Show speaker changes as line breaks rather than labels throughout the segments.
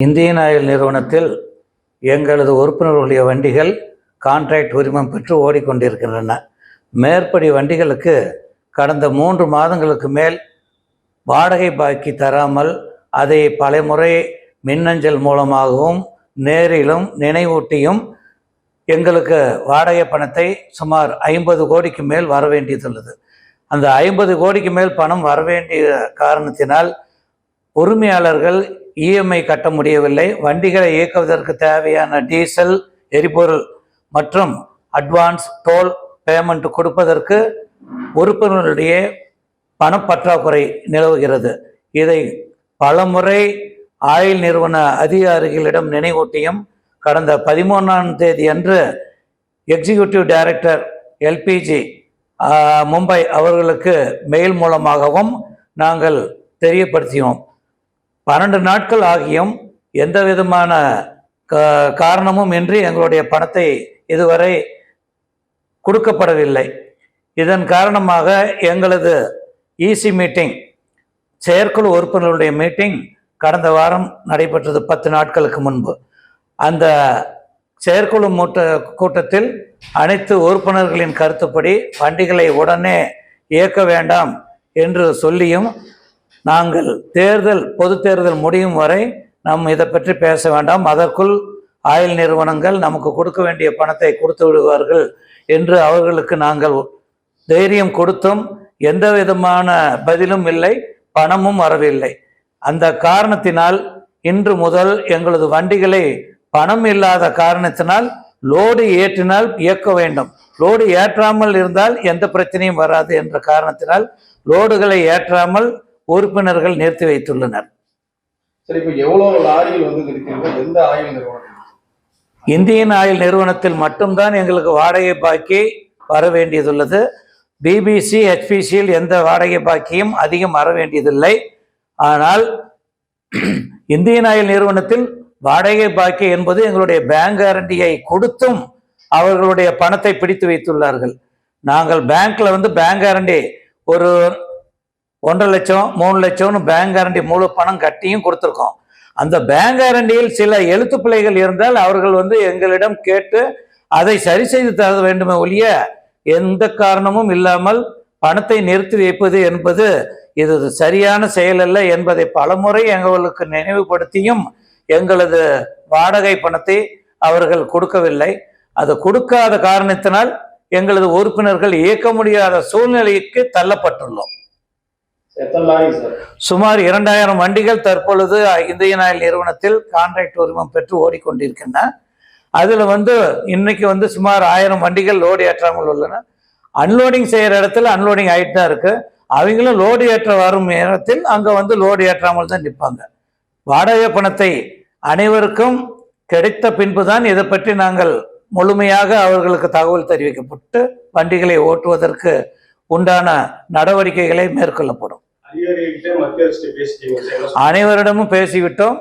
Indian oil நிறுவனத்தில் எங்களது உறுப்பினர்களுடைய வண்டிகள் கான்ட்ராக்ட் உரிமம் பெற்று ஓடிக்கொண்டிருக்கின்றன. மேற்படி வண்டிகளுக்கு கடந்த 3 மாதங்களுக்கு மேல் வாடகை பாக்கி தராமல் அதை பலமுறை மின்னஞ்சல் மூலமாகவும் நேரிலும் நினைவூட்டியும் எங்களுக்கு வாடகை பணத்தை சுமார் 50 கோடிக்கு மேல் வர வேண்டியதுள்ளது. அந்த 50 கோடிக்கு மேல் பணம் வரவேண்டிய காரணத்தினால் உரிமையாளர்கள் இஎம்ஐ கட்ட முடியவில்லை. வண்டிகளை இயக்குவதற்கு தேவையான டீசல், எரிபொருள் மற்றும் அட்வான்ஸ் டோல் பேமெண்ட் கொடுப்பதற்கு உறுப்பினர்களுடைய பணப்பற்றாக்குறை நிலவுகிறது. இதை பலமுறை ஆயில் நிறுவன அதிகாரிகளிடம் நினைவூட்டியும் கடந்த 13ஆம் தேதி அன்று எக்ஸிக்யூட்டிவ் டைரக்டர் எல்பிஜி மும்பை அவர்களுக்கு மெயில் மூலமாகவும் நாங்கள் தெரியப்படுத்தினோம். 12 நாட்கள் ஆகியும் எந்த விதமான காரணமும் இன்றி எங்களுடைய பணத்தை இதுவரை கொடுக்கப்படவில்லை. இதன் காரணமாக எங்களது இசி மீட்டிங், செயற்குழு உறுப்பினர்களுடைய மீட்டிங் கடந்த வாரம் நடைபெற்றது 10 நாட்களுக்கு முன்பு. அந்த செயற்குழு கூட்டத்தில் அனைத்து உறுப்பினர்களின் கருத்துப்படி வண்டிகளை உடனே இயக்க வேண்டாம் என்று சொல்லியும், நாங்கள் பொது தேர்தல் முடியும் வரை நாம் இதை பற்றி பேச வேண்டாம், அதற்குள் ஆயில் நிறுவனங்கள் நமக்கு கொடுக்க வேண்டிய பணத்தை கொடுத்து விடுவார்கள் என்று அவர்களுக்கு நாங்கள் தைரியம் கொடுத்தும் எந்த விதமான பதிலும் இல்லை, பணமும் வரவில்லை. அந்த காரணத்தினால் இன்று முதல் எங்களது வண்டிகளை பணம் இல்லாத காரணத்தினால் லோடு ஏற்றினால் இயக்க வேண்டும், லோடு ஏற்றாமல் இருந்தால் எந்த பிரச்சனையும் வராது என்ற காரணத்தினால் லோடுகளை ஏற்றாமல் உறுப்பினர்கள் நிறுத்தி வைத்துள்ளனர். இந்தியன் ஆயில் நிறுவனத்தில் மட்டும்தான் எங்களுக்கு வாடகை பாக்கி வர வேண்டியதுள்ளது. பிபிசி, ஹெச்பிசியில் எந்த வாடகை பாக்கியும் அதிகம் வர வேண்டியதில்லை. ஆனால் இந்தியன் ஆயில் நிறுவனத்தில் வாடகை பாக்கி என்பது எங்களுடைய பேங்க் கேரண்டியை கொடுத்தும் அவர்களுடைய பணத்தை பிடித்து வைத்துள்ளார்கள். நாங்கள் பேங்க்ல பேங்க் கேரண்டி ஒரு 1.5 லட்சம் 3 லட்சம்னு பேங்க் கேரண்டி முழு பணம் கட்டியும் கொடுத்துருக்கோம். அந்த பேங்க் கேரண்டியில் சில எழுத்து பிழைகள் இருந்தால் அவர்கள் எங்களிடம் கேட்டு அதை சரி செய்து தர வேண்டுமே ஒழிய எந்த காரணமும் இல்லாமல் பணத்தை நிறுத்தி வைப்பது என்பது இது சரியான செயல் அல்ல என்பதை பலமுறை எங்களுக்கு நினைவுபடுத்தியும் எங்களது வாடகை பணத்தை அவர்கள் கொடுக்கவில்லை. அது கொடுக்காத காரணத்தினால் எங்களது உறுப்பினர்கள் இயக்க முடியாத சூழ்நிலைக்கு தள்ளப்பட்டுள்ளோம். சுமார் 2000 வண்டிகள் தற்பொழுது இந்தியன் ஆயில் நிறுவனத்தில் கான்ட்ராக்ட் உரிமம் பெற்று ஓடிக்கொண்டிருக்கின்றன. அதுல இன்னைக்கு சுமார் 1000 வண்டிகள் லோடு ஏற்றாமல் உள்ளன. அன்லோடிங் செய்யற இடத்துல அன்லோடிங் ஆயிட்டு தான் இருக்கு. அவங்களும் லோடு ஏற்ற வரும் நேரத்தில் அங்க லோடு ஏற்றாமல் தான் நிற்பாங்க. வாடகை பணத்தை அனைவருக்கும் கிடைத்த பின்புதான் இதை பற்றி நாங்கள் முழுமையாக அவர்களுக்கு தகவல் தெரிவிக்கப்பட்டு வண்டிகளை ஓட்டுவதற்கு உண்டான நடவடிக்கைகளை மேற்கொள்ளப்படும். அனைவரிடமும் பேசிவிட்டோம்.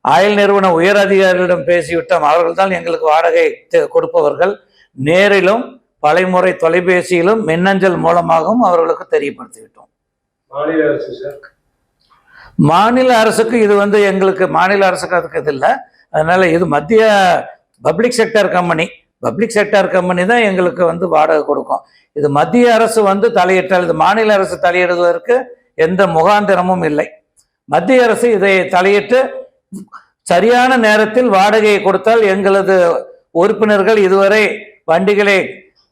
ஆயில் நிறுவன உயர் அதிகாரிகளிடம் பேசிவிட்டோம். அவர்கள் தான் எங்களுக்கு வாடகை கொடுப்பவர்கள். நேரிலும் பலமுறை தொலைபேசியிலும் மின்னஞ்சல் மூலமாகவும் அவர்களுக்கு தெரியப்படுத்திவிட்டோம். மாநில அரசுக்கு இது எங்களுக்கு மாநில அரசுக்கு அதுக்கு இது இல்லை. அதனால இது மத்திய பப்ளிக் செக்டர் கம்பெனி தான் எங்களுக்கு வாடகை கொடுக்கும். இது மத்திய அரசு தலையிட்டால் இது மாநில அரசு தலையிடுவதற்கு எந்த முகாந்திரமும் இல்லை. மத்திய அரசு இதை தலையிட்டு சரியான நேரத்தில் வாடகையை கொடுத்தால் எங்களது உறுப்பினர்கள் இதுவரை வண்டிகளை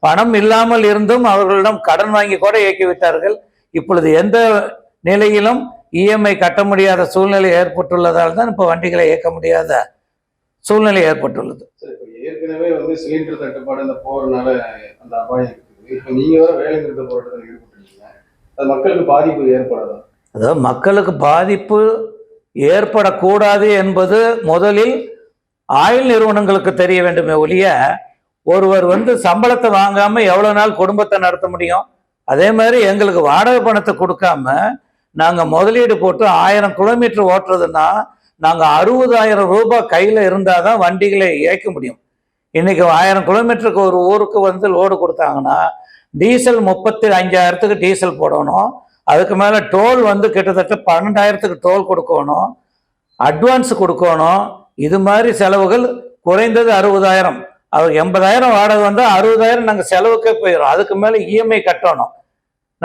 பணம் இல்லாமல் இருந்தும் அவர்களிடம் கடன் வாங்கி கூட இயக்கிவிட்டார்கள். இப்பொழுது எந்த நிலையிலும் இஎம்ஐ கட்ட முடியாத சூழ்நிலை ஏற்பட்டுள்ளதால் தான் இப்போ வண்டிகளை இயக்க முடியாத சூழ்நிலை ஏற்பட்டுள்ளது.
ஏற்கனவே சிலிண்டர் தட்டுப்பாடு இந்த போறதுனால அந்த அபாயம் இருக்குது. இப்போ நீங்க வேற வேலை நிறுத்த போராட்டத்தில் ஈடுபட்டுருக்கீங்க. அது மக்களுக்கு பாதிப்பு ஏற்படாதா?
அதாவது மக்களுக்கு பாதிப்பு ஏற்படக்கூடாது என்பது முதலில் ஆயில் நிறுவனங்களுக்கு தெரிய வேண்டுமே ஒழிய ஒருவர் சம்பளத்தை வாங்காம எவ்வளவு நாள் குடும்பத்தை நடத்த முடியும்? அதே மாதிரி எங்களுக்கு வாடகை பணத்தை கொடுக்காம நாங்க முதலீடு போட்டு 1000 கிலோமீட்டர் ஓட்டுறதுன்னா நாங்க 60,000 ரூபாய் கையில இருந்தாதான் வண்டிகளை இயக்க முடியும். இன்னைக்கு 1000 கிலோமீட்டருக்கு ஒரு ஊருக்கு லோடு கொடுத்தாங்கன்னா டீசல் 35,000க்கு டீசல் போடணும். அதுக்கு மேல டோல் கிட்டத்தட்ட 12,000க்கு டோல் கொடுக்கணும். அட்வான்ஸ் கொடுக்கணும். இது மாதிரி செலவுகள் குறைந்தது 60,000. அவர் 80,000 வாடகை வந்தால் 60,000 நாங்கள் செலவுக்கே போயிடும். அதுக்கு மேலே இஎம்ஐ கட்டணும்.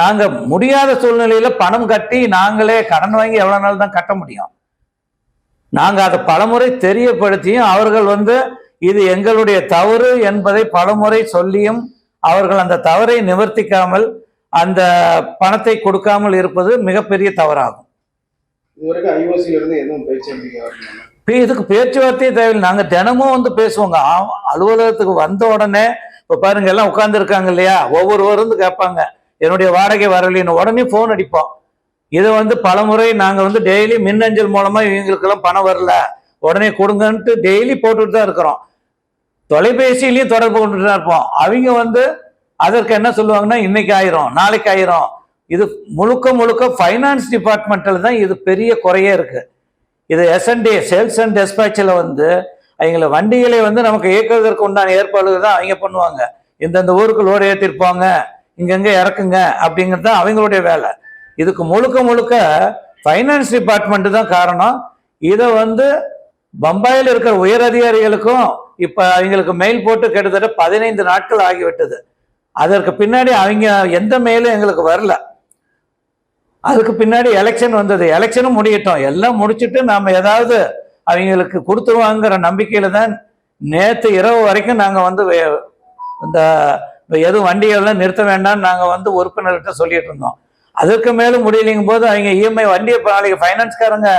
நாங்கள் முடியாத சூழ்நிலையில் பணம் கட்டி நாங்களே கடன் வாங்கி எவ்வளோ நாள் தான் கட்ட முடியும். நாங்கள் அதை பலமுறை தெரியப்படுத்தியும் அவர்கள் இது எங்களுடைய தவறு என்பதை பலமுறை சொல்லியும் அவர்கள் அந்த தவறை நிவர்த்திக்காமல் அந்த பணத்தை கொடுக்காமல் இருப்பது மிகப்பெரிய தவறாகும்.
இதுவரைக்கும் ஐஓசியில இருந்து எதுவும் பேச்சு
இதுக்கு பேச்சுவார்த்தையே தேவையில்லை. நாங்கள் தினமும் பேசுவோங்க. அலுவலகத்துக்கு வந்த உடனே இப்போ பாருங்க எல்லாம் உட்கார்ந்துருக்காங்க இல்லையா, ஒவ்வொருவரும் கேட்பாங்க என்னுடைய வாடகை வரலைன்னு. உடனே ஃபோன் அடிப்போம். இதை பலமுறை நாங்கள் டெய்லி மின்னஞ்சல் மூலமா இவங்களுக்கெல்லாம் பணம் வரல உடனே கொடுங்கன்ட்டு டெய்லி போட்டுட்டு தான் இருக்கிறோம். தொலைபேசியிலையும் தொடர்பு கொண்டுட்டு தான் இருப்போம். அவங்க அதற்கு என்ன சொல்லுவாங்கன்னா இன்னைக்கு ஆயிரும் நாளைக்கு ஆயிரும். இது முழுக்க ஃபைனான்ஸ் டிபார்ட்மெண்ட்டில் தான் இது பெரிய குறையே இருக்கு. இது S&D சேல்ஸ் அண்ட் டெஸ்பேச்சில் அவங்கள வண்டிகளை நமக்கு இயக்குவதற்கு உண்டான ஏற்பாடுகள் தான் அவங்க பண்ணுவாங்க. இந்தந்த ஊருக்கு லோடு ஏற்றிருப்பாங்க, இங்கங்க இறக்குங்க அப்படிங்கிறது தான் அவங்களுடைய வேலை. இதுக்கு முழுக்க ஃபைனான்ஸ் டிபார்ட்மெண்ட் தான் காரணம். இதை பம்பாயில் இருக்கிற உயர் அதிகாரிகளுக்கும் இப்போ அவங்களுக்கு மெயில் போட்டு கிட்டத்தட்ட 15 நாட்கள் ஆகிவிட்டது. அதற்கு பின்னாடி அவங்க எந்த மெயிலும் எங்களுக்கு வரல. அதுக்கு பின்னாடி எலெக்ஷன் வந்தது. எலெக்ஷனும் முடியட்டும், எல்லாம் முடிச்சுட்டு நாம் ஏதாவது அவங்களுக்கு கொடுத்துருவாங்கிற நம்பிக்கையில தான் நேற்று இரவு வரைக்கும் நாங்கள் இந்த எதுவும் வண்டிகள்லாம் நிறுத்த வேண்டாம்னு நாங்கள் உறுப்பினர்கிட்ட சொல்லிட்டு இருந்தோம். அதற்கு மேலும் முடியலைங்கும் போது அவங்க இஎம்ஐ வண்டியை நாளைக்கு ஃபைனான்ஸ்காரங்க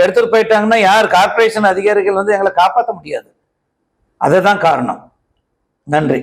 எடுத்துட்டு போயிட்டாங்கன்னா யார் கார்பரேஷன் அதிகாரிகள் எங்களை காப்பாற்ற முடியாது. அதுதான் காரணம். நன்றி.